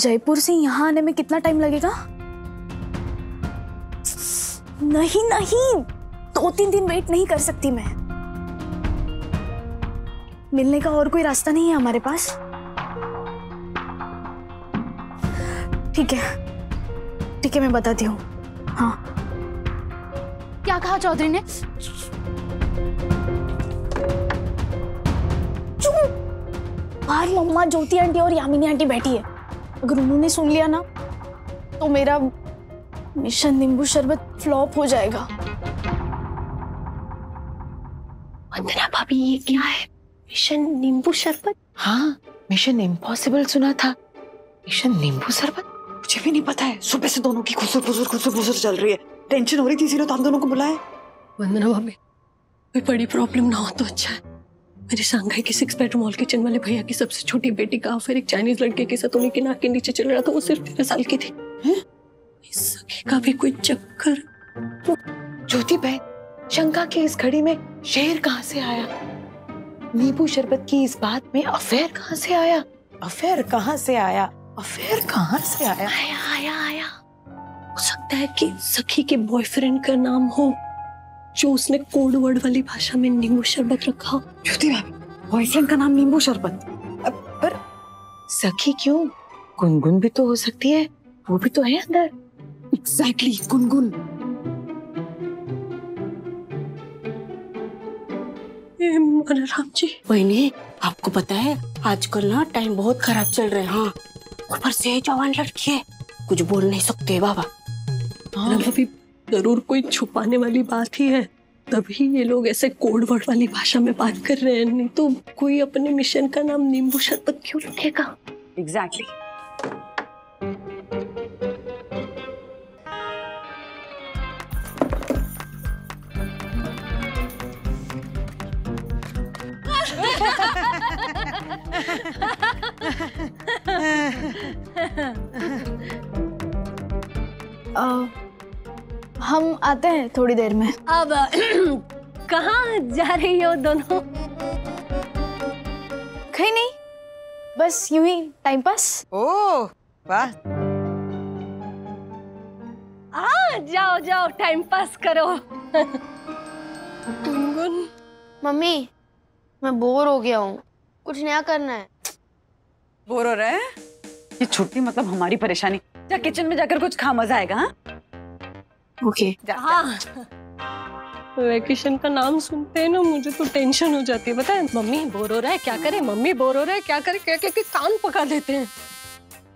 जयपुर से यहाँ आने में कितना टाइम लगेगा? नहीं नहीं, 2-3 दिन वेट नहीं कर सकती मैं। मिलने का और कोई रास्ता नहीं है हमारे पास? ठीक है मैं बताती हूँ। हाँ, क्या कहा चौधरी ने? बाहर मम्मा, ज्योति आंटी और यामिनी आंटी बैठी है। अगर उन्होंने सुन लिया ना तो मेरा मिशन नींबू शरबत फ्लॉप हो जाएगा। वंदना भाभी, ये क्या है? मिशन नींबू शरबत? हाँ, मिशन इम्पॉसिबल सुना था, मिशन नींबू शरबत मुझे भी नहीं पता है। सुबह से दोनों की खुसर चल रही है। टेंशन हो रही थी, इसीलिए तो हम दोनों को बुलाए। वंदना भाभी, कोई बड़ी प्रॉब्लम ना हो तो अच्छा है। मेरे शांघाई के 6 बेडरूम हॉल किचन वाले भैया की सबसे छोटी बेटी का अफेयर एक चाइनीज लड़के के साथ उन्हीं के नाक के नीचे चल रहा था। वो सिर्फ 13 साल की थी। इस सखी का भी कोई चक्कर? ज्योति बहन, शंका की इस घड़ी में शेर कहाँ से आया? नींबू शरबत की इस बात में अफेयर कहाँ से आया? अफेयर कहाँ से आया? अफेयर कहाँ से आया? आया। हो सकता है कि सखी के बॉयफ्रेंड का नाम हो, जो उसने कोड वर्ड वाली भाषा में नींबू शरबत रखा हो। ज्योति भाभी, बॉयफ्रेंड का नाम नींबू शरबत? पर सखी क्यों? गुनगुन भी तो हो सकती है, वो भी तो है अंदर। एग्जैक्टली, गुनगुन। राम जी, वही आपको पता है आजकल ना टाइम बहुत खराब चल रहे हैं। हाँ, ऊपर से जवान लड़की है, कुछ बोल नहीं सकते बाबा। हाँ, अभी जरूर कोई छुपाने वाली बात ही है, तभी ये लोग ऐसे कोड वर्ड वाली भाषा में बात कर रहे हैं। नहीं तो कोई अपने मिशन का नाम नींबू शरबत क्यों रखेगा? एग्जैक्टली। हम आते हैं थोड़ी देर में। अब कहाँ जा रही हो दोनों? कहीं नहीं, बस यूं ही टाइम पास। ओह वाह। जाओ टाइम पास करो। गुनगुन, मम्मी, मैं बोर हो गया हूँ, कुछ नया करना है। बोर हो रहा है? ये छुट्टी मतलब हमारी परेशानी। जा किचन में जाकर कुछ खा, मजा आएगा। हाँ ओके। हाँ, वेकेशन का नाम सुनते हैं ना मुझे तो टेंशन हो जाती है। पता है, मम्मी बोर हो रहा है क्या करे, मम्मी बोर हो रहा है क्या करे, क्या क्या कान पका देते हैं।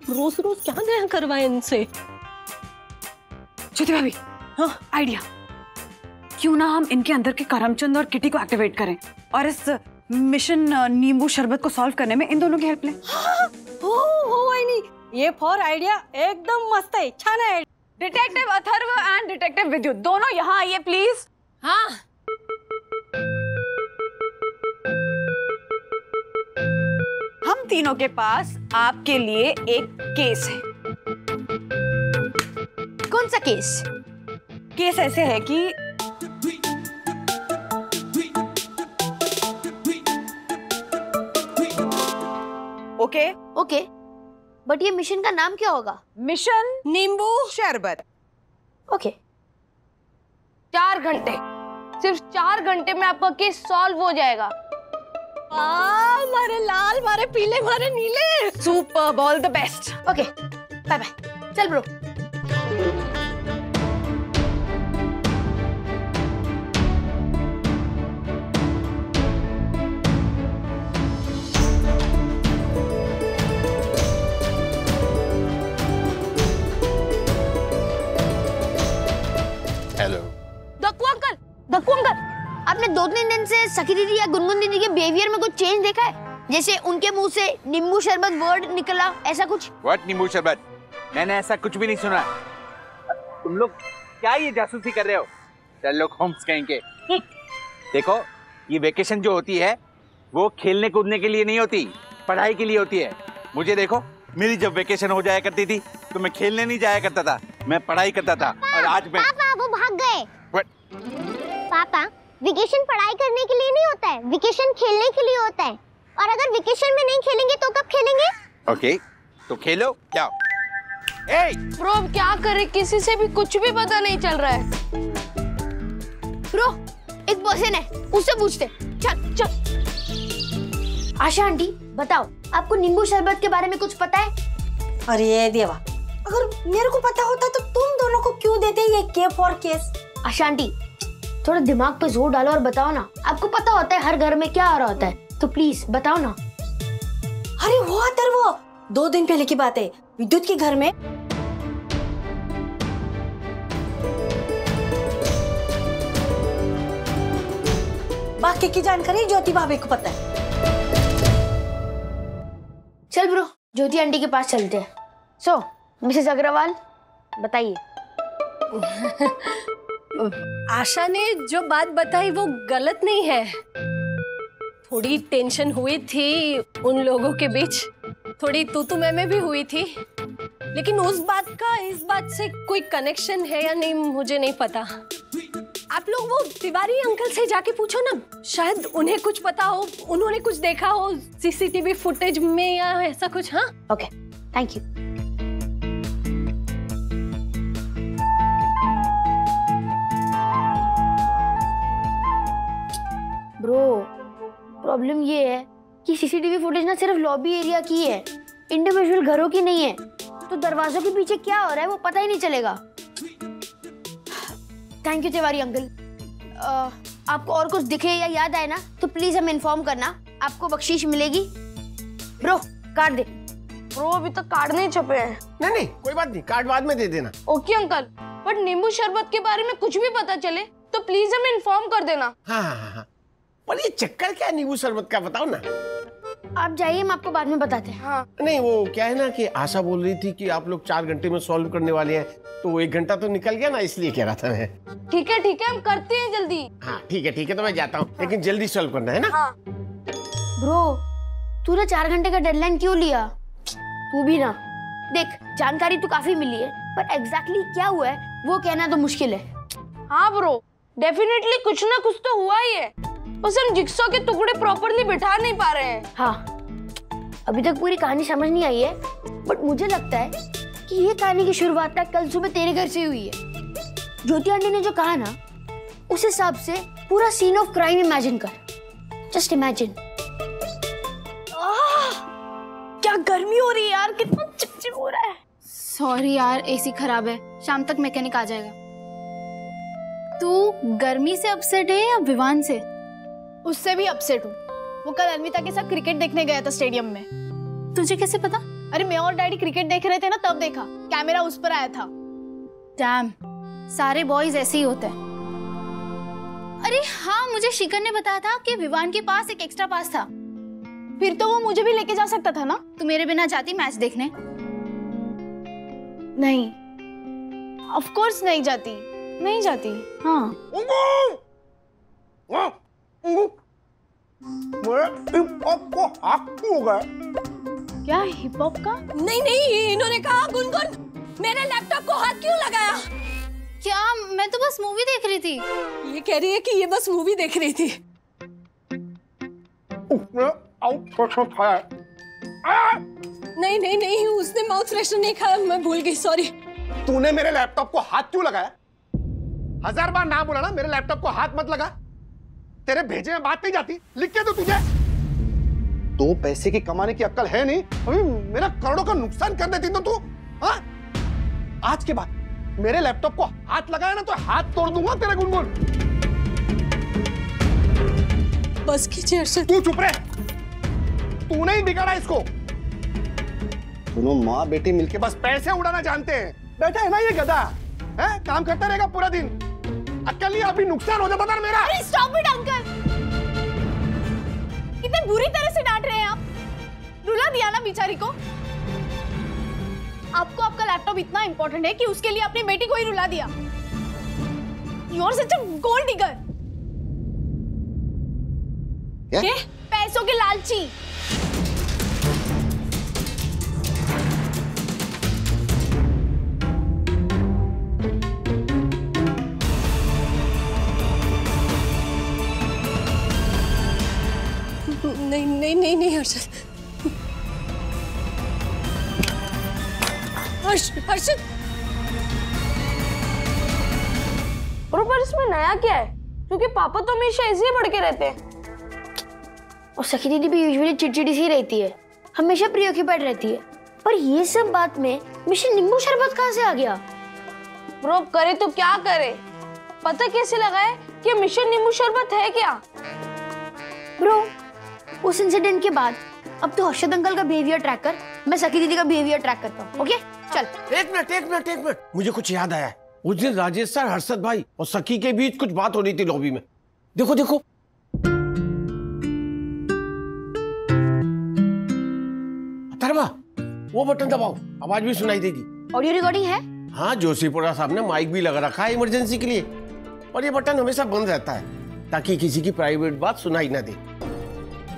रोज रोज क्या नया करवाए इनसे। ज्योति भाभी, हाँ आइडिया, क्यों ना हम इनके अंदर के करमचंद और किटी को एक्टिवेट करें और इस मिशन नींबू शरबत को सॉल्व करने में इन दोनों की हेल्प लें। ये फॉर आइडिया एकदम मस्त है, छान है। डिटेक्टिव अथर्व एंड डिटेक्टिव विद्युत दोनों यहाँ आइए प्लीज। हाँ, हम तीनों के पास आपके लिए एक केस है। कौन सा केस? केस ऐसे है कि ओके, बट ये मिशन का नाम क्या होगा? मिशन नींबू शरबत। ओके। 4 घंटे, सिर्फ 4 घंटे में आपका केस सॉल्व हो जाएगा। मारे लाल, मारे पीले, मारे नीले। Super, all the best. Okay, bye bye. चल ब्रो। हेलो। दक्कू अंकल, आपने 2-3 दिन से सखी दीदी या गुनगुन दीदी के बिहेवियर में कुछ चेंज देखा है? जैसे उनके मुंह से नींबू शरबत वर्ड निकला, ऐसा कुछ? व्हाट नींबू शरबत? मैंने ऐसा कुछ भी नहीं सुना। तुम लोग क्या ये जासूसी कर रहे हो? शर्लॉक होम्स कहेंगे। देखो, ये वेकेशन जो होती है वो खेलने कूदने के लिए नहीं होती, पढ़ाई के लिए होती है। मुझे देखो, मेरी जब वेकेशन हो जाया करती थी तो मैं खेलने नहीं जाया करता था, मैं पढ़ाई करता था। और आज मैं पापा वो भाग गए। पापा, वेकेशन पढ़ाई करने के लिए नहीं होता है, वेकेशन खेलने के लिए होता है। और अगर वेकेशन में नहीं खेलेंगे तो कब खेलेंगे? ओके, तो खेलो, जाओ। ए! ब्रो अब क्या करे, किसी से भी कुछ भी पता नहीं चल रहा है। ब्रो एक पर्सन है, उससे पूछते। चल चल। आशा आंटी बताओ, आपको नींबू शरबत के बारे में कुछ पता है? अरे देवा, अगर मेरे को पता होता तो तुम दोनों को क्यों देते ये के फॉर केस? आशा आंटी थोड़ा दिमाग पे जोर डालो और बताओ ना। आपको पता होता है हर घर में क्या आ रहा होता है, तो प्लीज बताओ ना। अरे वो अतर वो 2 दिन पहले की बात है, विद्युत के घर में बाकी की जानकारी ज्योति भाभी को पता है। चल ब्रो ज्योति आंटी के पास चलते हैं। सो मिसेस अग्रवाल बताइए। आशा ने जो बात बताई वो गलत नहीं है। थोड़ी टेंशन हुई थी उन लोगों के बीच, थोड़ी तू मैं भी हुई थी, लेकिन उस बात का इस बात से कोई कनेक्शन है या नहीं मुझे नहीं पता। आप लोग वो तिवारी अंकल से जाके पूछो ना, शायद उन्हें कुछ पता हो, उन्होंने कुछ देखा हो सीसीटीवी फुटेज में या ऐसा कुछ। हाँ okay thank you. Bro problem ये है कि सीसीटीवी फुटेज ना सिर्फ लॉबी एरिया की है, इंडिविजुअल घरों की नहीं है, तो दरवाजों के पीछे क्या हो रहा है वो पता ही नहीं चलेगा। Thank you Tiwari uncle. आपको और कुछ दिखे या याद आए ना तो प्लीज हमें इन्फॉर्म करना, आपको बख्शीश मिलेगी। ब्रो कार्ड दे। ब्रो अभी तक कार्ड नहीं छपे हैं। नहीं कोई बात नहीं, कार्ड बाद में दे देना। ओके अंकल, बट नींबू शरबत के बारे में कुछ भी पता चले तो प्लीज हमें इन्फॉर्म कर देना। हाँ। पर ये चक्कर क्या है नींबू शरबत का, बताओ ना। आप जाइए, हम आपको बाद में बताते हैं। हाँ। नहीं वो क्या है ना कि आशा बोल रही थी कि आप लोग 4 घंटे में सॉल्व करने वाले हैं, तो 1 घंटा तो निकल गया ना, इसलिए कह रहा था मैं। ठीक है हम करते हैं जल्दी। हाँ ठीक है तो मैं जाता हूँ, लेकिन जल्दी सॉल्व करना है ना। हाँ। ब्रो तूने 4 घंटे का डेडलाइन क्यों लिया? तू भी ना देख, जानकारी तो काफी मिली है पर एग्जैक्टली क्या हुआ है वो कहना तो मुश्किल है। हाँ ब्रो डेफिनेटली कुछ ना कुछ तो हुआ ही है, बस हम जिक्सॉ के टुकड़े प्रॉपर्ली बिठा नहीं पा रहे हैं। हाँ अभी तक पूरी कहानी समझ नहीं आई है, बट मुझे लगता है कि ये कहानी की शुरुआत तक कल सुबह तेरे घर से हुई है। ज्योति आंटी ने जो कहा ना उस हिसाब से पूरा सीन ऑफ क्राइम इमेजिन कर, जस्ट इमेजिन। क्या गर्मी हो रही है यार, कितना चिपचिप हो रहा है। सॉरी यार एसी खराब है, शाम तक मैकेनिक आ जाएगा। तू गर्मी से अपसेट है या विवान से? उससे भी अपसेट हूँ। वो कल अन्विता के साथ क्रिकेट देखने गया था स्टेडियम में। तुझे कैसे पता? अरे मैं और डैडी क्रिकेट देख रहे थे ना, तब देखा, कैमरा उस पर आया था। डैम, सारे बॉयज ऐसे ही होते हैं। अरे हाँ, मुझे शिखर ने बताया था कि विवान के पास एक एक्स्ट्रा पास था। फिर तो वो मुझे भी लेके जा सकता था ना। तू मेरे बिना जाती मैच देखने? नहीं, ऑफ कोर्स नहीं जाती। हाँ। क्या हिप हॉप का? नहीं इन्होंने कहा गुनगुन मेरे लैपटॉप को हाथ क्यों लगाया? क्या? मैं तो बस मूवी देख रही थी। ये कह रही है कि ये बस मूवी देख रही थी। नहीं उसने माउथ फ्रेशनर नहीं खाया, मैं भूल गई, सॉरी। तूने मेरे लैपटॉप को हाथ क्यों लगाया? 1000 बार ना बोला ना मेरे लैपटॉप को हाथ मत लगा। तेरे भेजे में बात नहीं जाती, लिख के तो तुझे 2 पैसे की कमाने की अक्ल है नहीं, अभी मेरा करोड़ों का नुकसान कर देती तो तू। हाँ आज के बाद मेरे लैपटॉप को हाथ लगाया ना तो हाथ तोड़ दूंगा तेरे गुनगुन। बस कीजिए अर्शद। तू चुप रहे, तूने ही बिगाड़ा इसको। दोनों माँ बेटी मिलके बस पैसे उड़ाना जानते हैं। बैठा है ना ये गधा, है काम करता रहेगा पूरा दिन, अक्ल ही अभी नुकसान हो जाता था मेरा। अरे स्टॉप इट अंकल, कितने बुरी तरह से डांट रहे हैं आप। रुला दिया ना बेचारी को। आपको आपका लैपटॉप इतना इंपॉर्टेंट है कि उसके लिए अपनी बेटी को ही रुला दिया। You are such a gold digger. क्या? पैसों के लालची। नहीं अर्शद, हर्षद पर इसमें नया क्या है? क्योंकि पापा तो हमेशा ऐसे ही पढ़ के रहते हैं। और सखी दीदी भी यूजुअली चिड़चिड़ी सी रहती है, हमेशा प्रीऑक्यूपाइड रहती है। पर ये सब बात में मिशन नींबू शरबत कहाँ से आ गया? ब्रो करे तो क्या करे, पता कैसे लगा है कि मिशन नींबू शरबत है क्या? ब्रो उस इंसिडेंट के बाद अब तो हर्षद अंकल का बिहेवियर ट्रैक कर, मैं सखी दीदी का बिहेवियर ट्रैक करता हूँ। ओके चल। एक मिनट, मुझे कुछ याद आया। उस दिन राजेश सर, हर्षद भाई और सखी के बीच कुछ बात हो रही थी लॉबी में। देखो अथर्वा, वो बटन दबाओ, आवाज भी सुनाई देगी। ऑडियो रिकॉर्डिंग है? हाँ, जोशीपुरा साहब ने माइक भी लगा रखा है इमरजेंसी के लिए, और ये बटन हमेशा बंद रहता है ताकि किसी की प्राइवेट बात सुनाई ना दे,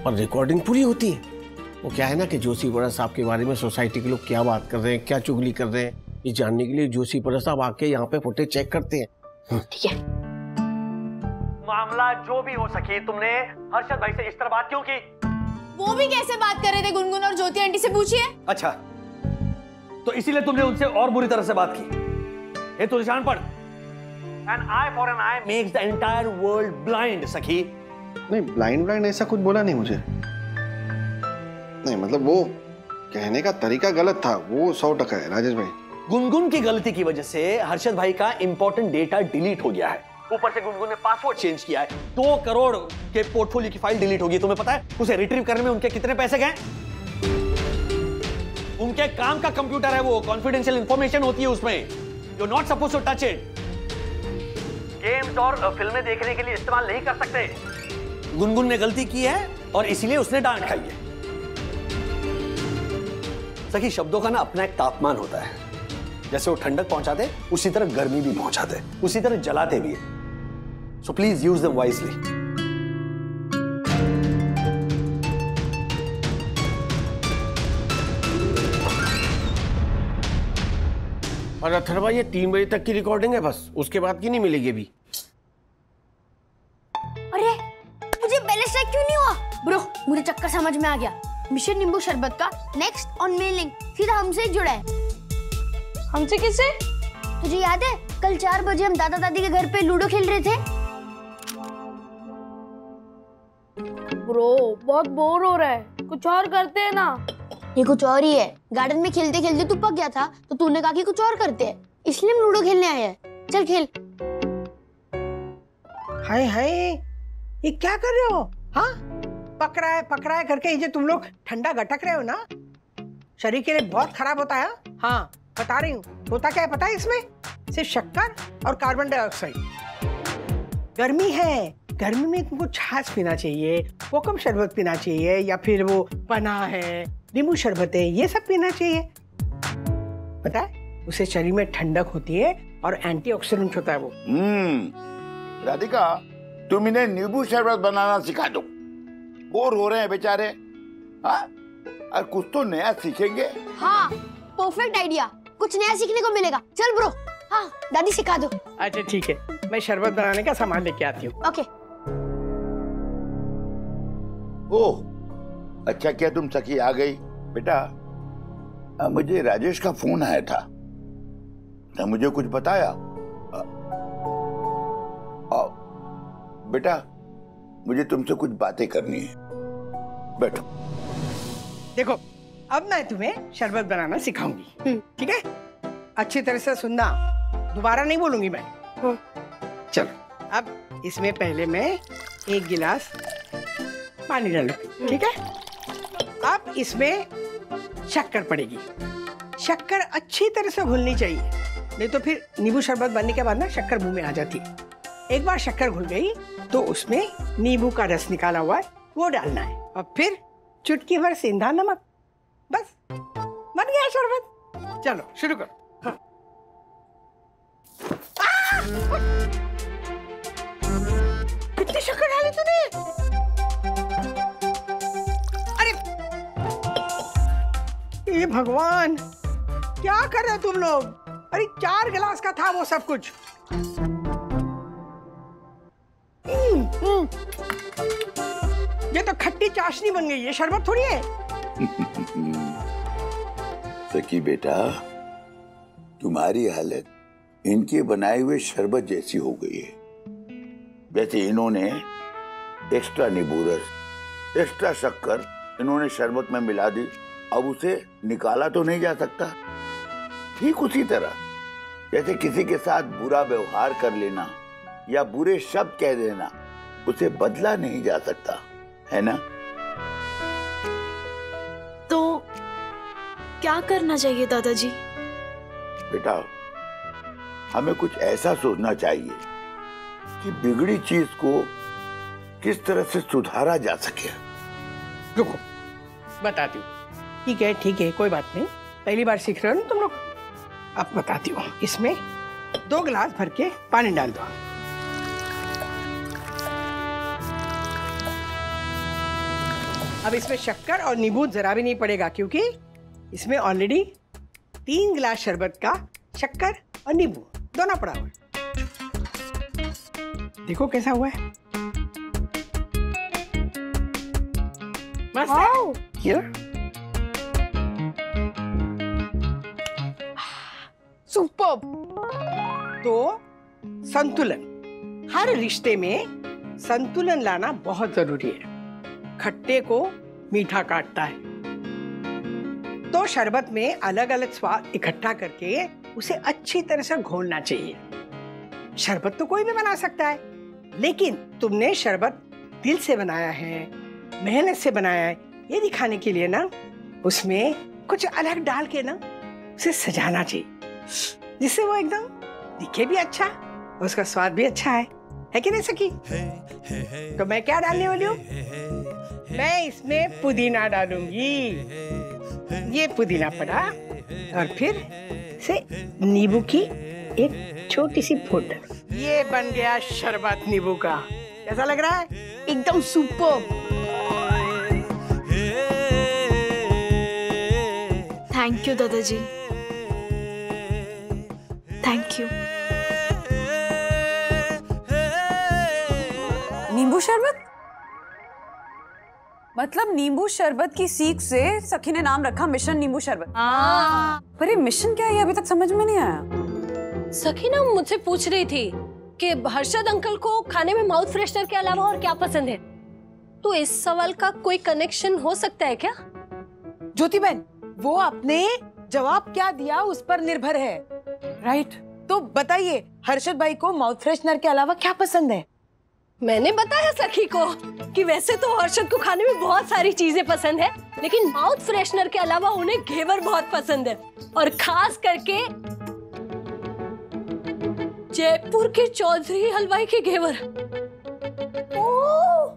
और रिकॉर्डिंग पूरी होती है। वो क्या है ना कि जोशीपुरा साहब के बारे में सोसाइटी के लोग क्या बात कर रहे हैं, क्या चुगली कर रहे हैं, ये जानने के लिए जोशीपुरा साहब आके यहाँ पे फुटेज चेक करते हैं। ठीक है। मामला जो भी हो सके, तुमने हर्षद भाई से इस तरह बात क्यों की? वो भी कैसे बात कर रहे थे गुनगुन और ज्योति आंटी से पूछिए। अच्छा, तो इसीलिए तुमने उनसे और बुरी तरह से बात की। ये तो निशान पढ़। An eye for an eye makes the entire world blind, सखी। नहीं, ब्लाइंड ऐसा कुछ बोला नहीं मुझे। नहीं मतलब वो कहने का तरीका गलत था, वो 100% है राजेश भाई। गुनगुन की गलती की वजह से हर्षद भाई का इंपॉर्टेंट डेटा डिलीट हो गया है। ऊपर से गुनगुन ने पासवर्ड चेंज किया है। 2 करोड़ के पोर्टफोलियो की फाइल डिलीट होगी। तुम्हें पता है उसे रिट्रीव करने में उनके कितने पैसे गए? उनके काम का कंप्यूटर है वो, कॉन्फिडेंशियल इंफॉर्मेशन होती है उसमें। You not suppose to touch it. Games और फिल्में देखने के लिए इस्तेमाल नहीं कर सकते। गुनगुन ने गलती की है और इसीलिए उसने डांट खाई है। सखी, शब्दों का ना अपना एक तापमान होता है। जैसे वो ठंडक पहुंचाते उसी तरह गर्मी भी पहुंचाते, उसी तरह जलाते भी है। So please use them wisely. और अथर्वा, ये 3 बजे तक की रिकॉर्डिंग है बस, उसके बाद की नहीं मिलेगी अभी। अरे मुझे पहले से क्यों नहीं हुआ? ब्रो मुझे चक्कर समझ में आ गया। मिशन नींबू शरबत का नेक्स्ट ऑन मेल लिंक सीधा हमसे ही जुड़ा है। हमसे किससे? तुझे याद है कल 4 बजे हम दादा दादी के घर पे लूडो खेल रहे थे? ब्रो बहुत बोर हो रहा है, कुछ और करते हैं ना। ये कुछ और ही है। गार्डन में खेलते खेलते तू पक गया था तो तूने कहा कि कुछ और करते हैं, इसलिए हम लूडो खेलने आए हैं। चल खेल। हाय हाय, ये क्या कर रहे हो? हाँ, पक रहा है करके ये जो तुम लोग ठंडा गटक रहे हो ना, शरीर के लिए बहुत खराब होता है। हाँ बता रही हूँ, होता क्या है पता है? इसमें सिर्फ शक्कर और कार्बन डाइऑक्साइड। गर्मी है, गर्मी में तुमको छाछ पीना चाहिए, कोकम शरबत पीना चाहिए, या फिर वो पना है, नींबू शरबत है, ये सब पीना चाहिए। पता है उससे शरीर में ठंडक होती है और एंटीऑक्सीडेंट होता है वो। राधिका, तुम इन्हें नींबू शरबत बनाना सिखा दो, बोर हो रहे हैं बेचारे। हाँ, और कुछ तो नया सीखेंगे। हाँ परफेक्ट आइडिया, कुछ नया सीखने को मिलेगा। चल ब्रो। हाँ दादी सिखा दो। अच्छा ठीक है, मैं शरबत बनाने का सामान लेके आती हूँ। ओके। ओह अच्छा क्या तुम सखी आ गई। बेटा, मुझे राजेश का फोन आया था, तो मुझे कुछ बताया। बेटा, मुझे तुमसे कुछ बातें करनी है, बैठो। देखो, अब मैं तुम्हें शरबत बनाना सिखाऊंगी, ठीक है? अच्छी तरह से सुनना, दोबारा नहीं बोलूंगी मैं। चलो, अब इसमें पहले मैं 1 गिलास पानी डालूं, ठीक है? अब इसमें शक्कर पड़ेगी। शक्कर अच्छी तरह से घुलनी चाहिए, नहीं तो फिर नींबू शरबत बनने के बाद ना शक्कर मुंह में आ जाती है। एक बार शक्कर घुल गई तो उसमें नींबू का रस निकाला हुआ है वो डालना है, और फिर चुटकी भर सेंधा नमक। बस बन गया शरबत। चलो शुरू करो। हाँ। कितनी शक्कर डाली तूने? अरे ये भगवान, क्या कर रहे हो तुम लोग? अरे 4 गिलास का था वो सब कुछ। ये तो खट्टी चाशनी बन गई है, शरबत थोड़ी है। सखी बेटा, तुम्हारी हालत इनके बनाए हुए शरबत जैसी हो गई है। जैसे इन्होंने एक्स्ट्रा नींबू रस, एक्स्ट्रा शक्कर इन्होंने शरबत में मिला दी, अब उसे निकाला तो नहीं जा सकता। ठीक उसी तरह जैसे किसी के साथ बुरा व्यवहार कर लेना या बुरे शब्द कह देना, उसे बदला नहीं जा सकता, है ना? तो क्या करना चाहिए दादाजी? बेटा, हमें कुछ ऐसा सोचना चाहिए कि बिगड़ी चीज को किस तरह से सुधारा जा सके। रुको, बताती हूँ। ठीक है, कोई बात नहीं, पहली बार सीख रहे हो ना तुम लोग। अब बताती हूँ। इसमें 2 गिलास भर के पानी डाल दो। अब इसमें शक्कर और नींबू जरा भी नहीं पड़ेगा, क्योंकि इसमें ऑलरेडी 3 गिलास शरबत का शक्कर और नींबू दोनों पड़ा हुआ है। देखो कैसा हुआ है, मस्त है। Here. सुपर्ब। तो संतुलन, हर रिश्ते में संतुलन लाना बहुत जरूरी है। खट्टे को मीठा काटता है, तो शरबत में अलग अलग स्वाद इकट्ठा करके उसे अच्छी तरह से घोलना चाहिए। शरबत तो कोई भी बना सकता है, लेकिन तुमने शरबत दिल से बनाया है, मेहनत से बनाया है, ये दिखाने के लिए ना उसमें कुछ अलग डाल के ना उसे सजाना चाहिए, जिससे वो एकदम दिखे भी अच्छा और उसका स्वाद भी अच्छा है कि नहीं सखी? तो मैं क्या डालने वाली हूँ? मैं इसमें पुदीना डालूंगी। ये पुदीना पड़ा और फिर से नींबू की एक छोटी सी फूंद। ये बन गया शरबत नींबू का। कैसा लग रहा है? एकदम सुपर्ब। थैंक यू दादाजी, थैंक यू। नींबू शरबत? मतलब नींबू शरबत की सीख से सखी ने नाम रखा मिशन नींबू शरबत। पर ये मिशन क्या है, अभी तक समझ में नहीं आया। सखी ना मुझसे पूछ रही थी कि हर्षद अंकल को खाने में माउथ फ्रेशनर के अलावा और क्या पसंद है, तो इस सवाल का कोई कनेक्शन हो सकता है क्या? ज्योति बहन, वो आपने जवाब क्या दिया उस पर निर्भर है। राइट, तो बताइए हर्षद भाई को माउथ फ्रेशनर के अलावा क्या पसंद है? मैंने बताया सखी को कि वैसे तो हर्षद को खाने में बहुत सारी चीजें पसंद है, लेकिन माउथ फ्रेशनर के अलावा उन्हें घेवर बहुत पसंद है, और खास करके जयपुर के चौधरी हलवाई के घेवर। ओह,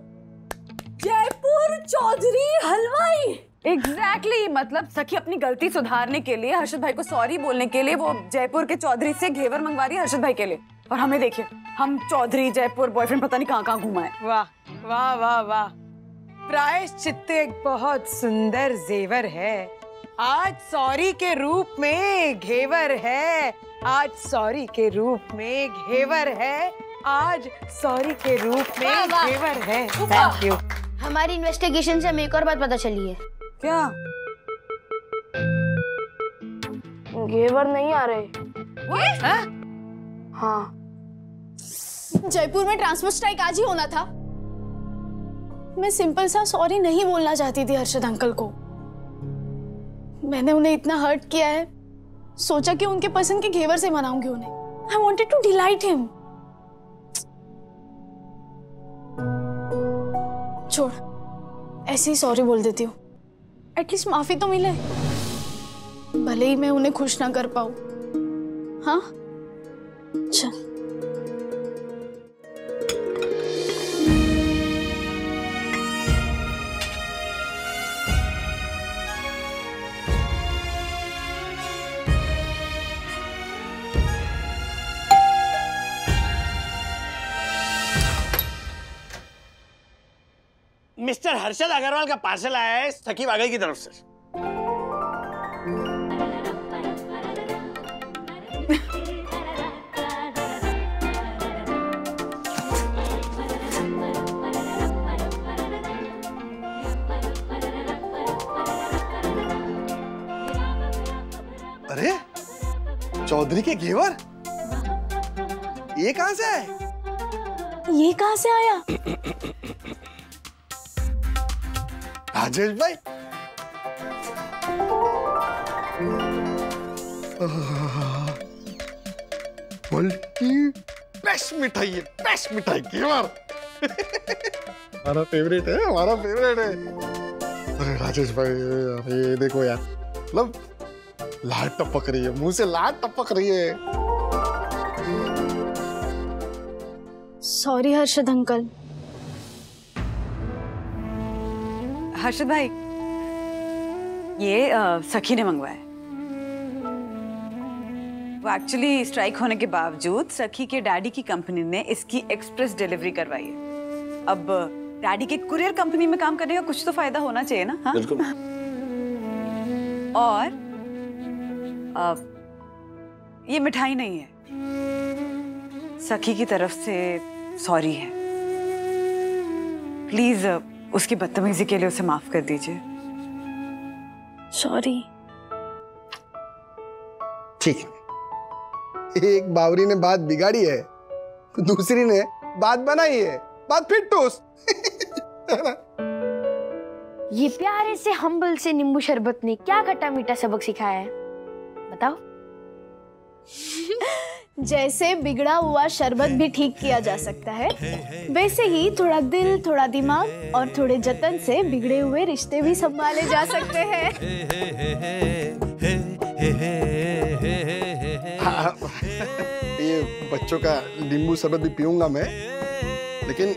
जयपुर चौधरी हलवाई। एग्जैक्टली, मतलब सखी अपनी गलती सुधारने के लिए, हर्षद भाई को सॉरी बोलने के लिए वो जयपुर के चौधरी से घेवर मंगवा रही है हर्षद भाई के लिए। और हमें देखिए, हम चौधरी जयपुर बॉयफ्रेंड पता नहीं कहाँ घुमाए। वाह वाह वाह वाह, प्रायश्चित एक बहुत सुंदर जेवर है। आज सॉरी के रूप में घेवर है, आज सॉरी के रूप में घेवर है, आज सॉरी के रूप में घेवर है। Thank you. हमारी इन्वेस्टिगेशन से हमें एक और बात पता चली है। क्या? घेवर नहीं आ रहे। हाँ, जयपुर में ट्रांसफर स्ट्राइक आज ही होना था। मैं सिंपल सा सॉरी नहीं बोलना चाहती थी हर्षद अंकल को। मैंने उन्हें इतना हर्ट किया है, सोचा कि उनके पसंद के घेवर से मनाऊंगी उन्हें। I wanted to delight him। छोड़, ऐसे ही सॉरी बोल देती हूँ, एटलीस्ट माफी तो मिले, भले ही मैं उन्हें खुश ना कर पाऊँ। हाँ चल। मिस्टर हर्षद अग्रवाल का पार्सल आया है सखी वागल की तरफ से। अरे चौधरी के घेवर? ये कहां से आए? ये कहां से आया? राजेश भाई, वर्ल्ड की बेस्ट मिठाई है, बेस्ट मिठाई घेवर। हमारा फेवरेट है, हमारा फेवरेट है। अरे राजेश भाई, ये देखो यार, मतलब लाल टपक रही है, मुंह से लाल टपक रही है। Sorry Harshad uncle. हर्षद भाई, ये सखी ने मंगवाया। वो एक्चुअली स्ट्राइक होने के बावजूद सखी के डैडी की कंपनी ने इसकी एक्सप्रेस डिलीवरी करवाई है। अब डैडी के कुरियर कंपनी में काम करने का कुछ तो फायदा होना चाहिए ना? हाँ? बिल्कुल। और ये मिठाई नहीं है, सखी की तरफ से सॉरी है। प्लीज उसकी बदतमीजी के लिए उसे माफ कर दीजिए। सॉरी। ठीक है, एक बावरी ने बात बिगाड़ी है, दूसरी ने बात बनाई है, बात फिर टोस्ट। ये प्यारे से हम्बल से नींबू शरबत ने क्या खट्टा मीठा सबक सिखाया है, बताओ? जैसे बिगड़ा हुआ शरबत भी ठीक किया जा सकता है, वैसे ही थोड़ा दिल, थोड़ा दिमाग और थोड़े जतन से बिगड़े हुए रिश्ते भी संभाले जा सकते हैं। ये बच्चों का नींबू शरबत भी पीऊंगा मैं, लेकिन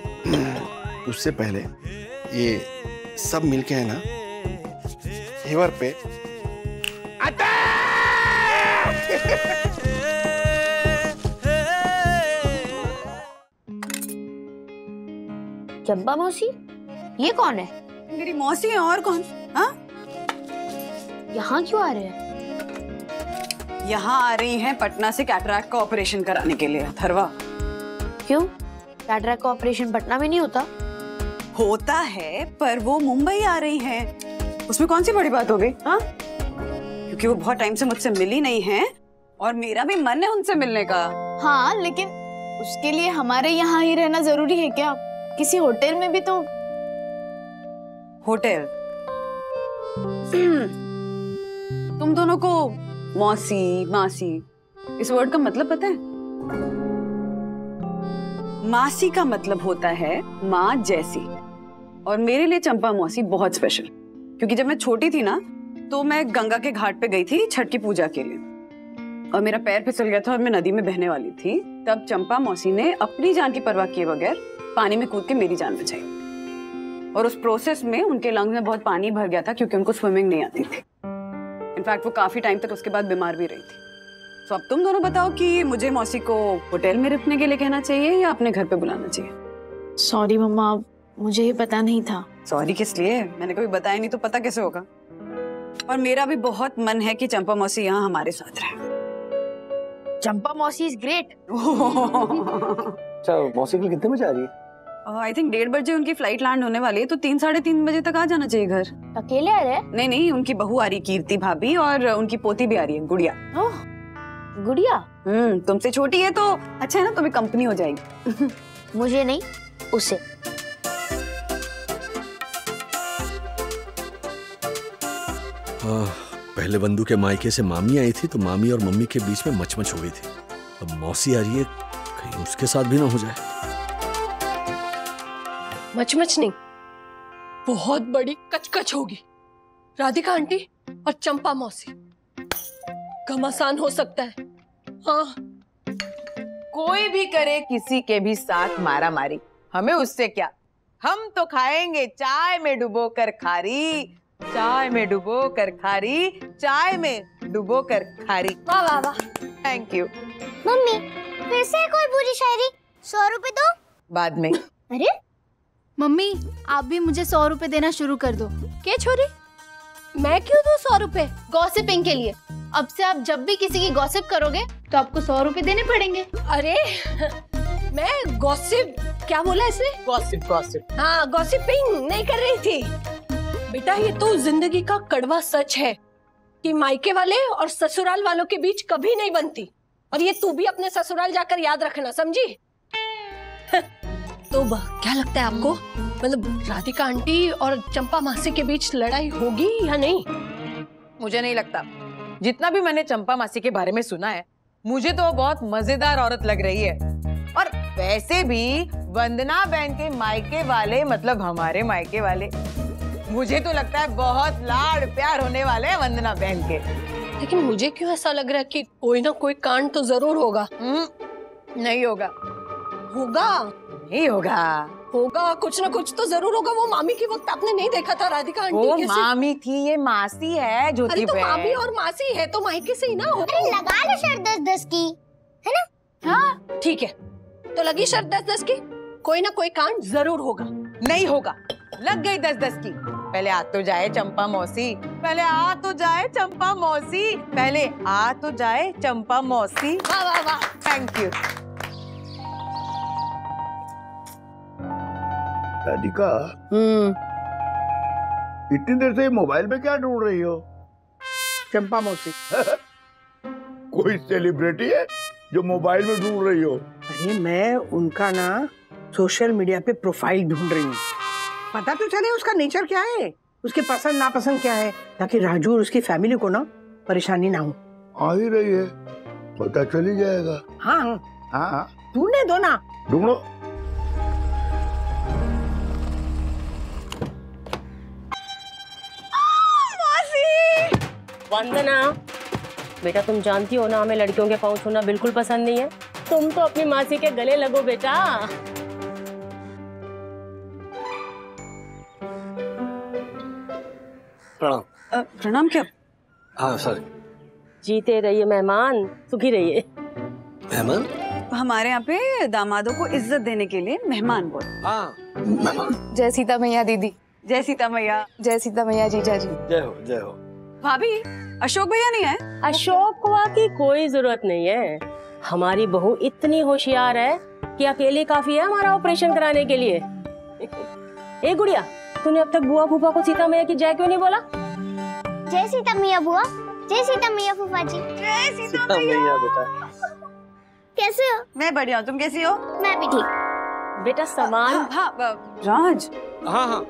उससे पहले ये सब मिलके है ना, घेवर पे चंपा मौसी, ये कौन है? मेरी मौसी है, और कौन? हाँ? यहाँ क्यों आ रहे हैं? यहाँ आ रही हैं पटना से कैटरैक्ट का ऑपरेशन कराने के लिए। अथर्वा, क्यों? कैटरैक्ट का ऑपरेशन पटना में नहीं होता? होता है, पर वो मुंबई आ रही हैं। उसमें कौन सी बड़ी बात हो गई? हाँ? क्योंकि वो बहुत टाइम से मुझसे मिली नहीं है और मेरा भी मन है उनसे मिलने का। हाँ, लेकिन उसके लिए हमारे यहाँ ही रहना जरूरी है क्या? किसी होटल में भी तो। होटल? तुम दोनों को मौसी, मासी इस वर्ड का मतलब पता है? मासी का मतलब होता है माँ जैसी, और मेरे लिए चंपा मौसी बहुत स्पेशल, क्योंकि जब मैं छोटी थी ना, तो मैं गंगा के घाट पे गई थी छठ की पूजा के लिए, और मेरा पैर फिसल गया था और मैं नदी में बहने वाली थी। तब चंपा मौसी ने अपनी जान की परवाह किए बगैर पानी में कूद के मेरी जान बचाई, और उस प्रोसेस में उनके लंग्स में बहुत पानी भर गया था क्योंकि उनको स्विमिंग नहीं आती थी। इनफैक्ट वो काफी टाइम तक उसके बाद बीमार भी रही थी। तो अब तुम दोनों बताओ कि मुझे मौसी को होटल में रुकने के लिए कहना चाहिए या अपने घर पे बुलाना चाहिए? सॉरी मम्मा, मुझे ये पता नहीं था। सॉरी किस लिए? मैंने कभी बताया नहीं तो पता कैसे होगा? और मेरा भी बहुत मन है कि चंपा मौसी यहाँ हमारे साथ रहे। चंपा मौसी इज ग्रेट। अच्छा, मौसी कल कितने बजे आ रही है? आई थिंक 1:30 बजे उनकी फ्लाइट लैंड होने वाली है, तो 3 साढ़े 3 बजे तक आ जाना चाहिए घर। अकेले आ रहे हैं? नहीं नहीं, उनकी बहू आ रही कीर्ति भाभी, और उनकी पोती भी आ रही है गुड़िया। गुड़िया? तुमसे छोटी है तो अच्छा है ना, तुम्हें कंपनी हो जाएगी। मुझे नहीं, उसे। पहले बंधु के मायके से मामी आई थी, तो मामी और मम्मी के बीच में मचमच हो गई थी। अब मौसी आ रही है, कहीं उसके साथ भी ना हो जाए। मचमच नहीं, बहुत बड़ी कचकच होगी। राधिका आंटी और चंपा मौसी, घमासान हो सकता है। हाँ, कोई भी करे किसी के भी साथ मारा मारी, हमें उससे क्या? हम तो खाएंगे चाय में डुबो कर खारी, चाय में डुबो कर खारी, चाय में डुबो कर खारी। वाह वाह वाह, थैंक यू। मम्मी, फिर से कोई बुरी शायरी? 100 रुपए दो। बाद में। अरे मम्मी, आप भी मुझे 100 रुपए देना शुरू कर दो। क्या छोरी? मैं क्यों दूं 100 रुपए? गॉसिपिंग के लिए। अब से आप जब भी किसी की गॉसिप करोगे तो आपको 100 रुपए देने पड़ेंगे। अरे मैं गॉसिप क्या बोला इसने? Gossip gossip. हाँ, गॉसिपिंग नहीं कर रही थी बेटा, ये तो जिंदगी का कड़वा सच है। कि मायके वाले और ससुराल वालों के बीच कभी नहीं बनती, और ये तू भी अपने ससुराल जाकर याद रखना, समझी? तो क्या लगता है आपको, मतलब राधिका आंटी और चंपा मासी के बीच लड़ाई होगी या नहीं? मुझे नहीं लगता। जितना भी मैंने चंपा मासी के बारे में सुना है, मुझे तो वो बहुत मजेदार औरत लग रही है। और वैसे भी वंदना बहन के मायके वाले, मतलब हमारे मायके वाले, मुझे तो लगता है बहुत लाड़ प्यार होने वाले हैं वंदना बहन के। लेकिन मुझे क्यों ऐसा लग रहा है कि कोई ना कोई कांड तो जरूर होगा। नहीं होगा। होगा? नहीं होगा। होगा, कुछ ना कुछ तो जरूर होगा। वो मामी के वक्त आपने नहीं देखा था राधिका आंटी वो कैसे? मामी थी, ये मासी है ज्योति अरे तो बहन। मामी और मासी है तो मायके से ही ना हो। अरे लगा लो शर्त 10-10 की, है ना? हाँ ठीक है, तो लगी शर्त 10-10 की। कोई ना कोई कांड जरूर होगा। नहीं होगा। लग गई 10-10 की। पहले आ तो जाए चंपा मौसी, पहले आ तो जाए चंपा मौसी, पहले आ तो जाए चंपा मौसी। वाह वाह वाह, थैंक यू। राधिका, इतनी देर से मोबाइल में क्या ढूंढ रही हो? चंपा मौसी। कोई सेलिब्रिटी है जो मोबाइल में ढूंढ रही हो? अरे मैं उनका ना सोशल मीडिया पे प्रोफाइल ढूंढ रही हूँ, पता तो चले उसका नेचर क्या है, उसके पसंद नापसंद क्या है, ताकि राजू और उसकी फैमिली को ना परेशानी ना हो। आ ही रही है, पता चल ही जाएगा। हाँ हाँ हाँ, ढूंढने दो ना। ढूंढो। वंदना, बेटा तुम जानती हो ना हमें लड़कियों के पाँव छूना बिल्कुल पसंद नहीं है। तुम तो अपनी मासी के गले लगो बेटा। प्रणाम। प्रणाम क्या? हाँ सर। जीते रहिए मेहमान, सुखी रहिए। मेहमान? हमारे यहाँ पे दामादों को इज्जत देने के लिए मेहमान बोल। हाँ मेहमान। जय सीता मैया दीदी। जय सीता मैया। जय सीता मैया जीजा जी। जय हो जय हो। भाभी, अशोक भैया नहीं है? अशोक की कोई जरूरत नहीं है। हमारी बहू इतनी होशियार है कि अकेली काफी है हमारा ऑपरेशन कराने के लिए। ए गुड़िया, तूने अब तक बुआ फूफा को सीता मैया की जय क्यों नहीं बोला? जय सीता मैया बुआ, जय सीता मैया फूफा जी। जय सीता मैया। बेटा कैसे हो? मैं बढ़िया हूँ, तुम कैसी हो? मैं भी ठीक। बेटा सामान। हाँ, राज। हाँ हाँ।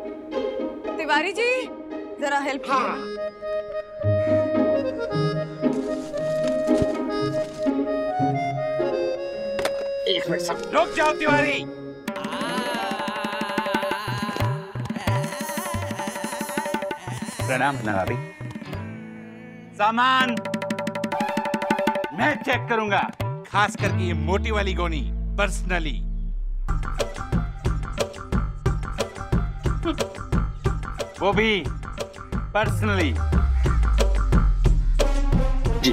तिवारी जी जरा हेल्प कीजिए। एक मिनट सब रुक जाओ तिवारी। प्रणाम भाभी। सामान मैं चेक करूंगा, खास करके ये मोटी वाली गोनी पर्सनली। वो भी पर्सनली। जी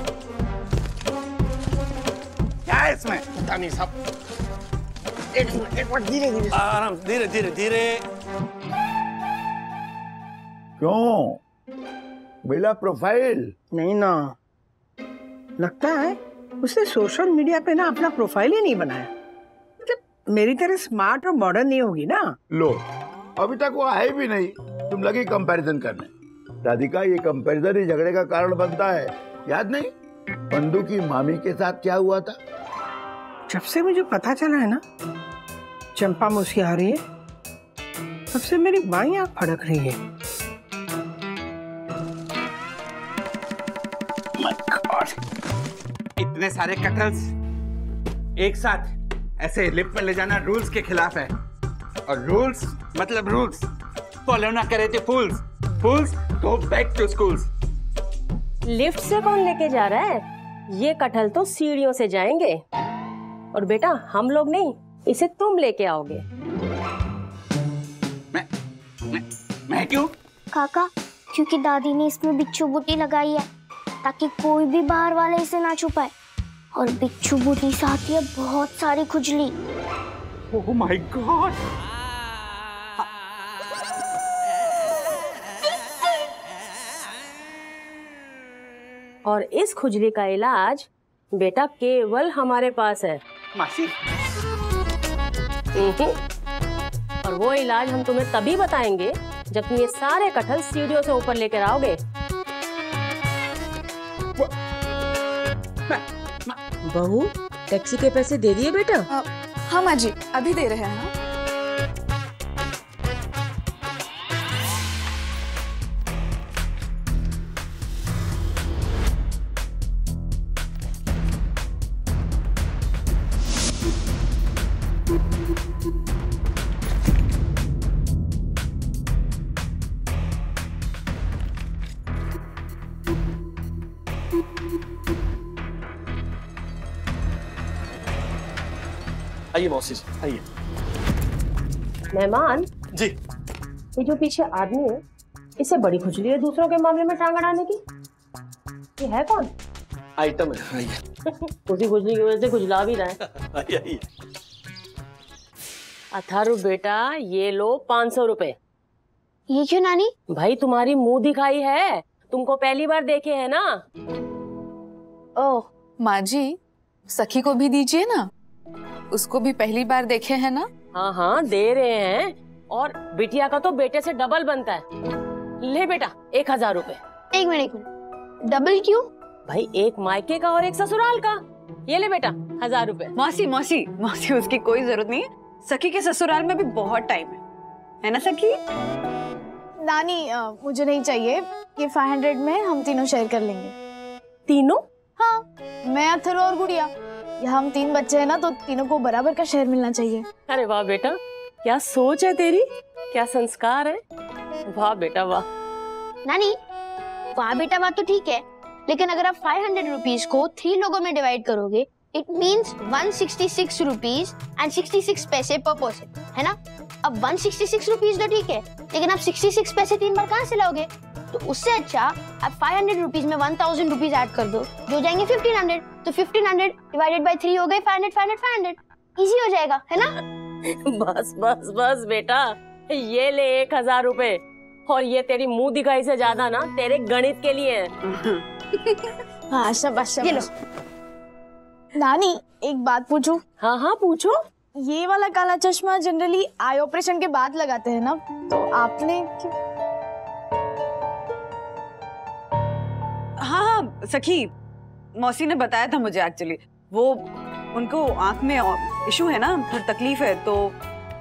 क्या है इसमें? पता नहीं साहब। एक मिनट धीरे धीरे। आराम, धीरे धीरे धीरे। क्यों मिला प्रोफाइल? नहीं ना, लगता है उसने सोशल मीडिया पे ना अपना प्रोफाइल ही नहीं बनाया। मतलब मेरी तरह स्मार्ट और मॉडर्न नहीं होगी ना। लो, अभी तक वो आए भी नहीं, तुम लगी कंपैरिजन करने। राधिका, ये कंपैरिजन ही झगड़े का कारण बनता है। याद नहीं बंधु की मामी के साथ क्या हुआ था? जब से मुझे पता चला है ना चंपा मौसी आ रही है, तब से मेरी बाईं आंख फड़क रही है। इतने सारे कटल्स एक साथ ऐसे लिफ्ट में ले जाना रूल्स के खिलाफ है, और रूल्स मतलब रूल्स फॉलो ना करे तो fools, fools go back to schools. Lift से कौन लेके जा रहा है? ये कटहल तो सीढ़ियों से जाएंगे, और बेटा हम लोग नहीं, इसे तुम लेके आओगे। मैं क्यों? काका, क्योंकि दादी ने इसमें बिच्छू बूटी लगाई है ताकि कोई भी बाहर वाला इसे ना छुपाए, और बिच्छू बूटी से आती है बहुत सारी खुजली। Oh my God. और इस खुजली का इलाज बेटा केवल हमारे पास है मासी। और वो इलाज हम तुम्हें तभी बताएंगे जब तुम ये सारे कटहल सीढ़ियों से ऊपर लेकर आओगे। बहू टैक्सी के पैसे दे दिए बेटा? हाँ माँ जी, अभी दे रहे हैं। आइए मौसी, आइए। मेहमान जी। ये जो पीछे आदमी है, इससे बड़ी खुजली है दूसरों के मामले में टांग अड़ाने की। ये है कौन? आइटम है, आइए। उसी खुजली की वजह से खुजला भी रहा है। आइए आइए। अथर्व बेटा, ये लो 500 रुपए। ये क्यों नानी? भाई तुम्हारी मुंह दिखाई है, तुमको पहली बार देखे है ना। ओह माँ जी, सखी को भी दीजिए ना, उसको भी पहली बार देखे हैं ना। हाँ हाँ दे रहे हैं, और बिटिया का तो बेटे से डबल बनता है। ले बेटा 1000 रुपए। एक मिनट, डबल क्यों? भाई एक मायके का और एक ससुराल का। ये ले बेटा 1000 रुपए। मौसी मौसी मौसी, उसकी कोई जरूरत नहीं है, सखी के ससुराल में भी बहुत टाइम है ना सखी? नानी मुझे नहीं चाहिए, ये 500 में हम तीनों शेयर कर लेंगे। तीनों? हाँ, मैं, अथर्व और गुड़िया। हम 3 बच्चे हैं ना, तो तीनों को बराबर का शेयर मिलना चाहिए। अरे वाह बेटा, क्या सोच है तेरी, क्या संस्कार है। वाह बेटा वाह। नानी वाह बेटा वाह तो ठीक है, लेकिन अगर आप 500 रुपीज को 3 लोगों में डिवाइड करोगे, इट मीन्स 166 रुपीज एंड 66 पैसे पर पर्सन, है ना? अब 166 रुपीज तो ठीक है, लेकिन आप 66 पैसे 3 बार कहाँ से लाओगे? तो उससे अच्छा आप 500 रुपीज में 1000 रुपीज ऐड कर दो, जो जाएंगे 1500। तो 1500 डिवाइडेड बाय 3 हो गए 500 500 500। इजी हो जाएगा, है ना? बस बस बस बेटा, ये ले 1000 रुपए, और ये तेरी मुंह दिखाई से ज्यादा ना तेरे गणित के लिए है। हाँ शाबाश शाबाश। नानी एक बात पूछूं? हाँ हाँ पूछो। ये वाला काला चश्मा जनरली आई ऑपरेशन के बाद लगाते हैं ना, तो आपने क्यों? हाँ हाँ सखी, मौसी ने बताया था मुझे। एक्चुअली वो उनको आंख में इशू है ना, फिर तकलीफ है, तो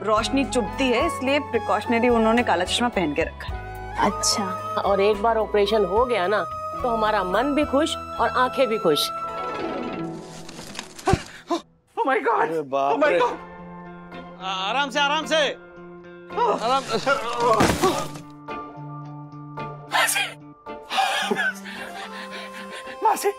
रोशनी चुभती है, इसलिए प्रिकॉशनरी उन्होंने काला चश्मा पहन के रखा है। अच्छा। और एक बार ऑपरेशन हो गया ना, तो हमारा मन भी खुश और आंखें भी खुश। Oh my God! Oh my God! आराम से आराम से। आराम से। मासी,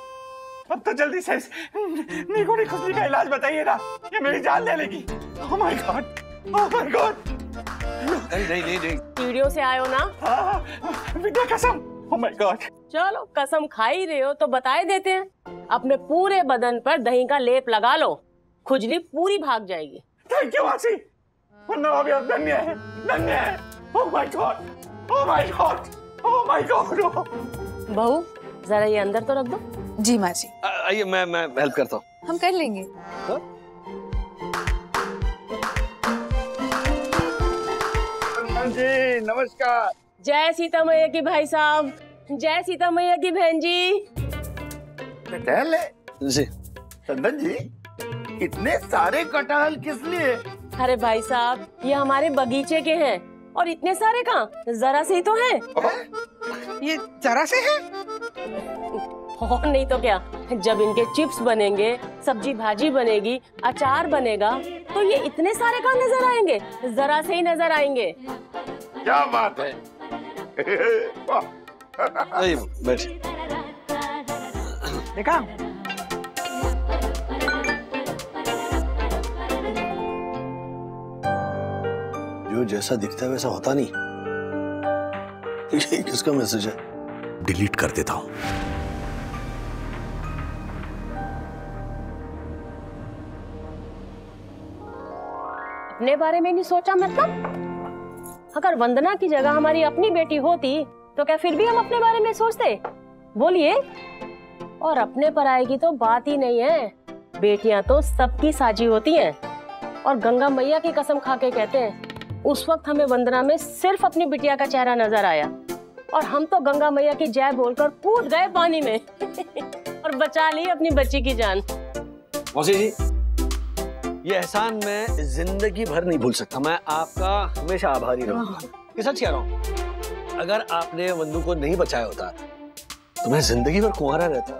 अब तो जल्दी से निगुनी खुजली का इलाज बताइए ना, ये मेरी जान ले लेगी। Oh my God! Oh my God! नहीं। वीडियो से आयो ना? विद्या कसम। Oh my God! चलो कसम खा ही रहे हो तो बताए देते हैं। अपने पूरे बदन पर दही का लेप लगा लो, खुजली पूरी भाग जाएगी। थैंक यू मासी, वरना अभी अब धन्य है, धन्य है। Oh my God! Oh my God! Oh my God! बहू जरा ये अंदर तो रख दो। जी माँ जी। आइए मैं हेल्प करता हूँ। हम कर लेंगे। जी नमस्कार। जय सीता मैया की भाई साहब, जय सीता मैया की बहन जी। जी चंदन जी, इतने सारे कटहल किस लिए? अरे भाई साहब, ये हमारे बगीचे के हैं, और इतने सारे कहाँ, जरा से ही तो हैं। ये जरा से है? और नहीं तो क्या, जब इनके चिप्स बनेंगे, सब्जी भाजी बनेगी, अचार बनेगा, तो ये इतने सारे कहाँ नजर आएंगे, जरा से ही नजर आएंगे। क्या बात है। आइए बैठिए। देखा? जो जैसा दिखता है वैसा होता नहीं। ये किसका मैसेज है? डिलीट कर देता हूं। अपने बारे में नहीं सोचा मतलब? अगर वंदना की जगह हमारी अपनी बेटी होती तो क्या फिर भी हम अपने बारे में सोचते? बोलिए। और अपने पराये की तो बात ही नहीं है, बेटियां तो सबकी साझी होती हैं। और गंगा मैया की कसम खा के कहते हैं, उस वक्त हमें वंदना में सिर्फ अपनी बिटिया का चेहरा नजर आया, और हम तो गंगा मैया की जय बोलकर कूद गए पानी में और बचा ली अपनी बच्ची की जान। मौसी जी, ये एहसान मैं जिंदगी भर नहीं भूल सकता। मैं आपका हमेशा आभारी रहूंगा। ये सच कह रहा हूँ, अगर आपने वंदू को नहीं बचाया होता तो मैं जिंदगी भर कुंवारा रहता।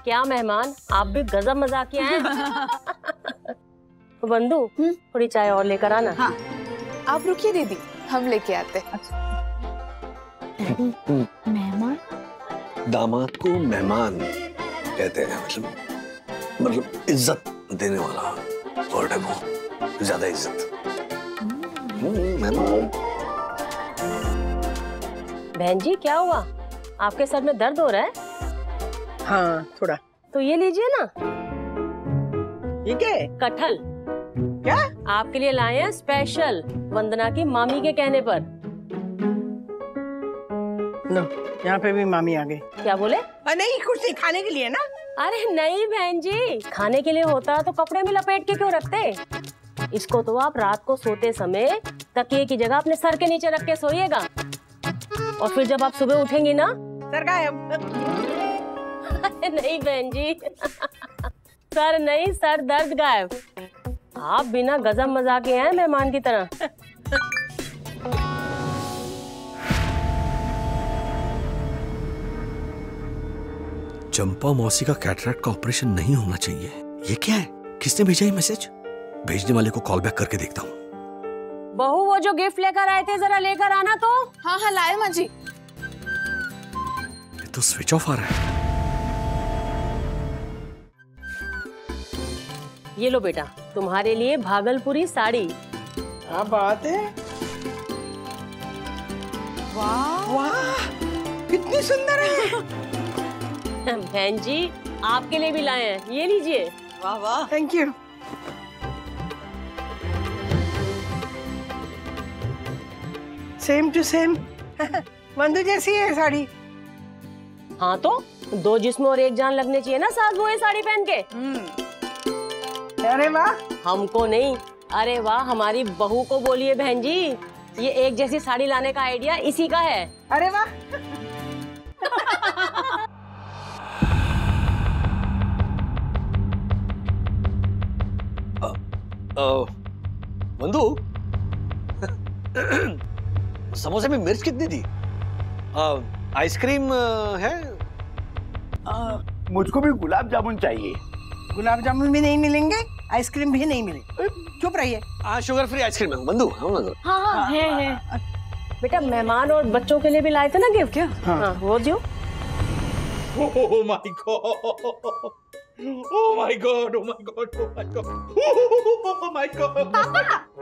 क्या मेहमान, आप भी गजब मजाकिया हैं। वंदू, थोड़ी चाय और लेकर आना। हाँ, आप रुकिए दीदी, हम लेके आते हैं। मेहमान? दामाद को मेहमान कहते हैं, मतलब इज्जत देने वाला वर्ड है वो, ज्यादा इज्जत। मेहमान। बहन जी, क्या हुआ? आपके सर में दर्द हो रहा है? हाँ, थोड़ा। तो ये लीजिए ना। ये क्या है? कटहल। क्या? आपके लिए लाए हैं स्पेशल, वंदना की मामी के कहने पर। लो, यहाँ पे भी मामी आ गई। क्या बोले? नहीं, कुछ नहीं, खाने के लिए ना। अरे नहीं बहन जी, खाने के लिए होता तो कपड़े में लपेट के क्यों रखते? इसको तो आप रात को सोते समय तकिए की जगह अपने सर के नीचे रख के सोइएगा, और फिर जब आप सुबह उठेंगी ना, सर गायब। नहीं बहन जी, सर नहीं, सर दर्द गायब। आप बिना गजब मजाक के हैं मेहमान की तरह। चंपा मौसी का कैटरैक्ट का ऑपरेशन नहीं होना चाहिए। ये क्या है? किसने भेजा ये मैसेज? भेजने वाले को कॉल बैक करके देखता हूँ। बहू, वो जो गिफ्ट लेकर आए थे जरा लेकर आना तो। हाँ हाँ, लाए माँ जी। ये तो स्विच ऑफ आ रहा है। ये लो बेटा, तुम्हारे लिए भागलपुरी साड़ी। क्या बात है, वाह वाह, कितनी सुंदर है। बहन जी, आपके लिए भी लाए हैं, ये लीजिए। वाह वाह, thank you. Same to same, वंदू जैसी है साड़ी। हाँ तो दो जिस्म और एक जान लगने चाहिए ना सास बहू साड़ी पहन के। अरे वाह। हमको नहीं, अरे वाह हमारी बहू को बोलिए बहन जी, ये एक जैसी साड़ी लाने का आइडिया इसी का है। अरे वाह। वंदू, समोसे में मिर्च कितनी थी? आइसक्रीम है? मुझको भी गुलाब जामुन चाहिए। गुलाब जामुन भी नहीं मिलेंगे, आइसक्रीम भी नहीं मिलेगी। चुप रहिए। शुगर फ्री आइसक्रीम है वंदू। हाँ है। बेटा, मेहमान और बच्चों के लिए भी लाए थे ना गिफ्ट? क्या? हाँ, वो जो। Oh my god! Oh my god! Oh my god! Oh my god! Oh my god! पापा,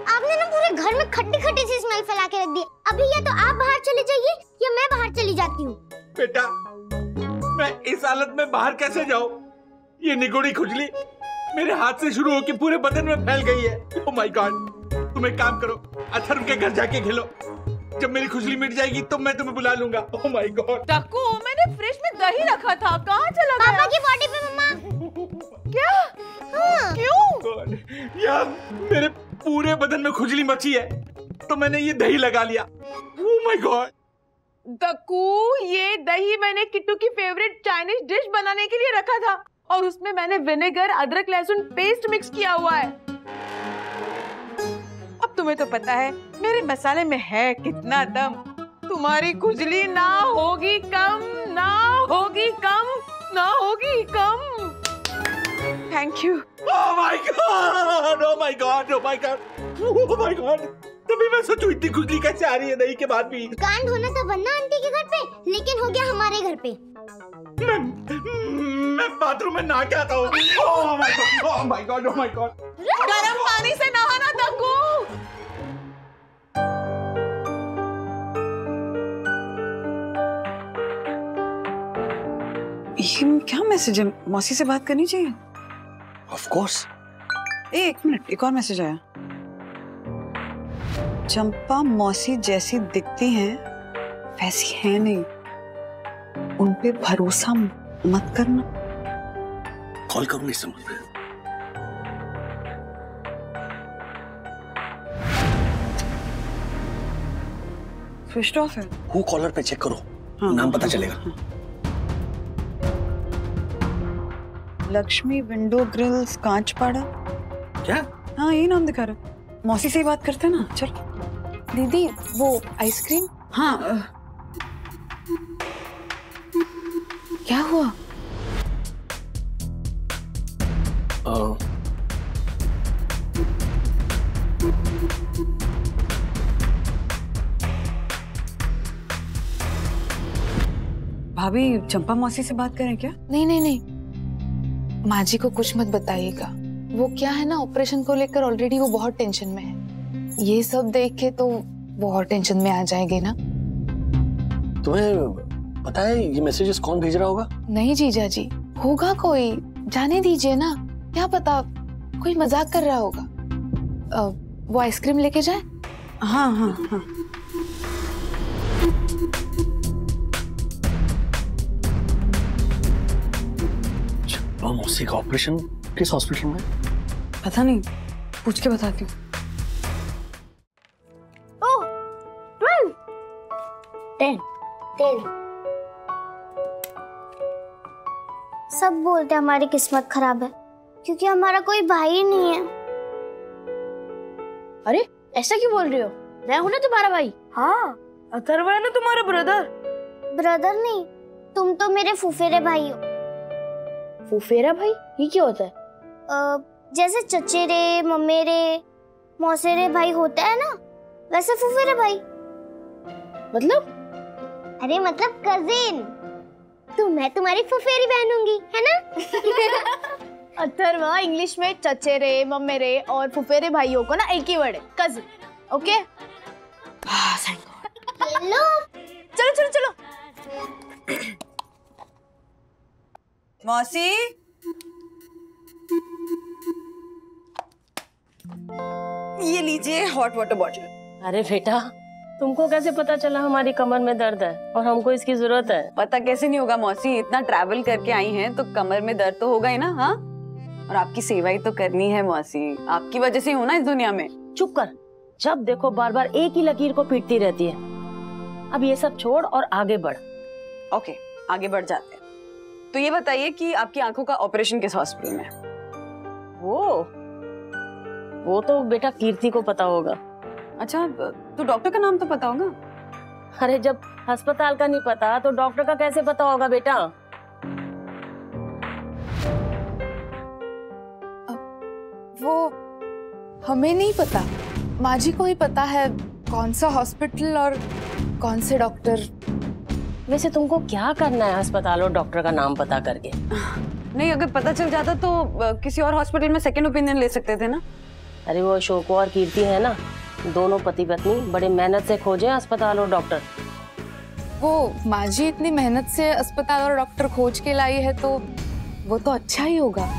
आपने ना पूरे घर में खट्टी खट्टी सी स्मेल फैला के रख दी। अभी या तो आप बाहर चले जाइए या मैं बाहर चली जाती हूँ। बेटा, मैं इस हालत में बाहर कैसे जाऊँ? ये निगोड़ी खुजली मेरे हाथ से शुरू होकर पूरे बदन में फैल गई है। Oh my god! तुम एक काम करो, अथर्व के घर जाके खेलो। जब मेरी खुजली मिट जाएगी तो मैं तुम्हें बुला लूंगा। Oh my god! टक्कू, मैंने फ्रिज में दही रखा था, कहाँ चला गया? पापा की बॉडी पे मम्मा। क्या? हाँ। क्यों? यार, मेरे पूरे बदन में खुजली मची है तो मैंने ये दही लगा लिया। Oh my god! टक्कू, ये दही मैंने किट्टू की फेवरेट चाइनीज डिश बनाने के लिए रखा था और उसमें मैंने विनेगर, अदरक, लहसुन पेस्ट मिक्स किया हुआ है। अब तुम्हें तो पता है मेरे मसाले में है कितना दम। तुम्हारी खुजली ना होगी कम, ना होगी कम, ना होगी कम। Thank you. Oh my god! Oh my god! Oh my god! Oh my god! तभी मैं सोचूं इतनी खुजली कैसे आ रही है दही के बाद भी। कांड होना था वन्ना आंटी के घर पे, लेकिन हो गया हमारे घर पे। मैं बाथरूम में नहा के आता हूँ। Oh my god! Oh my god! Oh my god! गरम पानी से नहाना टक्कू। ये क्या मैसेज है? मौसी से बात करनी चाहिए। Of course. एक मिनट, एक और मैसेज आया। चंपा मौसी जैसी दिखती हैं वैसी है नहीं, उन पे भरोसा मत करना। कॉल करूँ इस नंबर पे? स्विच ऑफ है। हु कॉलर पे चेक करो, नाम पता चलेगा। Lakshmi window grills Kanchpada. क्या? हाँ यही नाम दिखा रहा। मौसी से ही बात करते हैं ना। चल दीदी वो आइसक्रीम। हाँ क्या हुआ? भाभी चंपा मौसी से बात करें क्या? नहीं नहीं नहीं, माँ जी को कुछ मत बताइएगा। वो क्या है ना, ऑपरेशन को लेकर ऑलरेडी वो बहुत टेंशन में है। ये सब देख के तो वो और टेंशन में आ जाएंगे ना। तुम्हें पता है ये मैसेजेस कौन भेज रहा होगा? नहीं जीजा जी, होगा कोई, जाने दीजिए ना, क्या पता कोई मजाक कर रहा होगा। वो आइसक्रीम लेके जाए? हाँ हाँ हाँ। मौसी का ऑपरेशन किस हॉस्पिटल में? पता नहीं, पूछ के बताती हूँ। 10 सब बोलते हैं हमारी किस्मत खराब है क्योंकि हमारा कोई भाई ही नहीं है। अरे ऐसा क्यों बोल रहे हो? मैं हूं ना तुम्हारा भाई। हाँ अथर्व है ना तुम्हारा ब्रदर। ब्रदर नहीं, तुम तो मेरे फुफेरे भाई हो। फुफेरा भाई ये क्या होता है? जैसे चचेरे ममेरे मौसेरे भाई होता है ना, वैसे फुफेरे भाई। मतलब? अरे मतलब कजिन। तो मैं तुम्हारी फुफेरी बहन होंगी, है ना? अथर्व इंग्लिश में चचेरे ममेरे और फुफेरे भाइयों को ना एक ही वर्ड है, कजिन। ओके हेलो चलो चलो चलो। मौसी ये लीजिए हॉट वाटर बॉटल। अरे बेटा तुमको कैसे पता चला हमारी कमर में दर्द है और हमको इसकी जरूरत है? पता कैसे नहीं होगा मौसी, इतना ट्रैवल करके आई हैं तो कमर में दर्द तो होगा ही ना। हाँ और आपकी सेवा ही तो करनी है मौसी, आपकी वजह से ही हो ना इस दुनिया में। चुप कर, जब देखो बार बार एक ही लकीर को पीटती रहती है। अब ये सब छोड़ और आगे बढ़। ओके आगे बढ़ जाते हैं। तो ये बताइए कि आपकी आंखों का ऑपरेशन किस हॉस्पिटल में? वो तो बेटा कीर्ति को पता होगा। अच्छा तो डॉक्टर का नाम तो पता होगा? अरे जब अस्पताल का नहीं पता तो डॉक्टर का कैसे पता होगा बेटा? वो हमें नहीं पता, माँ जी को ही पता है कौन सा हॉस्पिटल और कौन से डॉक्टर। वैसे तुमको क्या करना है अस्पताल और डॉक्टर का नाम पता करके? नहीं अगर पता चल जाता तो किसी और हॉस्पिटल में सेकंड ओपिनियन ले सकते थे ना। अरे वो अशोक और कीर्ति है ना, दोनों पति पत्नी बड़े मेहनत से खोजे अस्पताल और डॉक्टर। वो माँ जी इतनी मेहनत से अस्पताल और डॉक्टर खोज के लाई है तो वो तो अच्छा ही होगा।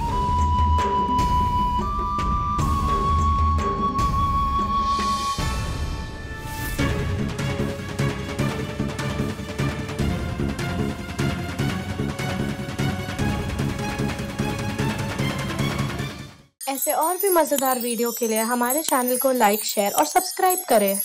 ऐसे और भी मजेदार वीडियो के लिए हमारे चैनल को लाइक, शेयर और सब्सक्राइब करें।